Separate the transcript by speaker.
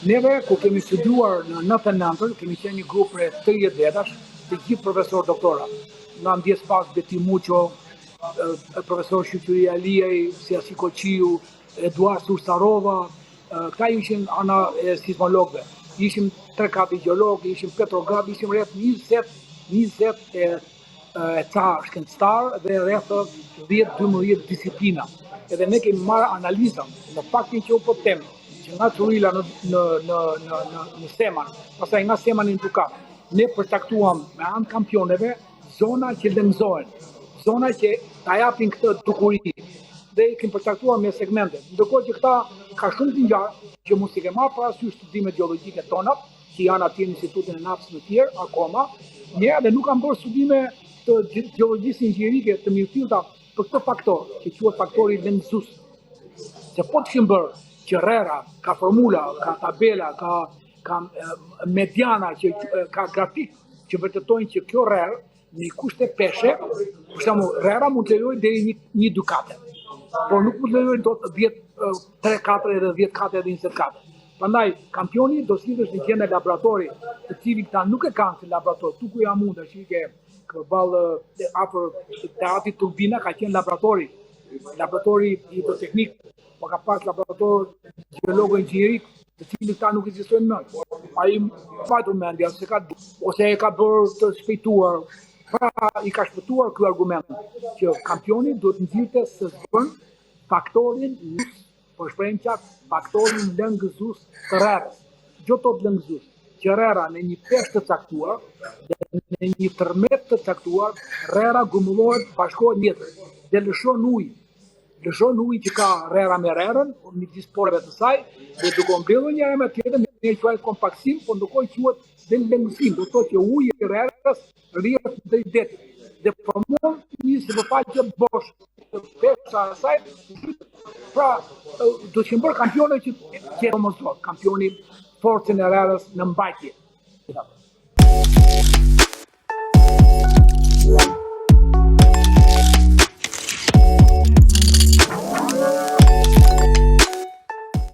Speaker 1: Neve, ku kemi studuar në 99, kemi qenë një grup për 30 vetash, të gjithë profesor doktora. Nga ndjes pas Beti Muqo, profesor Shqyqyri Aliej, Siasi Koqiu, Eduard Sursarova, këta ishin ana e sismologëve. Ishim 3 kardiologë, ishim petrograf, ishim rreth 20 e ca shkencëtar dhe rreth 10-12 disiplina. Edhe ne kemi marrë analizën në faktin që u po them, që nga Çurila në Seman, pastaj nga Seman në Dukat, ne përcaktuam me anë kampioneve zona që lëngëzohen, zona që ta japin këtë dukuri dhe i kemi përcaktuar me segmente. Ndërkohë që këta ka shumë të ngjarë që mos i ke marrë parasysh studimet gjeologjike tona, që janë atje në Institutin e Naftës në tjerë akoma, dhe nuk kanë bërë studime të gjeologjisë inxhierike të mirëfillta për këtë faktor, që quhet faktori lëngëzues. Se po të kishin bërë që rera, ka formula, ka tabela, ka mediana, ka grafik që vërtetojnë që kjo rerë në kushte peshe, për shembull, rera mund të lejojë deri një dukate, por nuk mund të lejojë dot 3 katre edhe 10 katre edhe 20 katre. Prandaj kampioni do sillesh në gjendje laboratori, të cilin këta nuk e kanë në laborator. Tu ku jam unë, tash që përballë afër teatrit Turbina ka qenë laboratori hidroteknik, po ka pas laborator gjeologo inxhierik, të cilin këta nuk ekzistojnë më. Ai fajtur mendja se ose e ka bërë të shpejtuar. Pra i ka shpëtuar ky argument që kampioni duhet nxirrte së zbën faktorin po shprehim qatë faktorin lëngëzues të rerës. Jo tot lëngëzues, që rera në një peshë të caktuar dhe në një tërmet të caktuar, rera gumullohet, bashkohet mjetër dhe lëshon ujë. Lëshon ujë që ka rera me rerën, midis porave të saj, dhe duke mbledhur njëra me tjetrën, ne quajmë kompaksim, po ndërkohë quhet dhe lëngëzim, do të thotë që uji i rerës rrihet drejt detit dhe formon një sipërfaqe bosh të pesha e saj. Pra, do të bërë kampione që domosdoshmë kampioni forcën e rerës në mbajtje.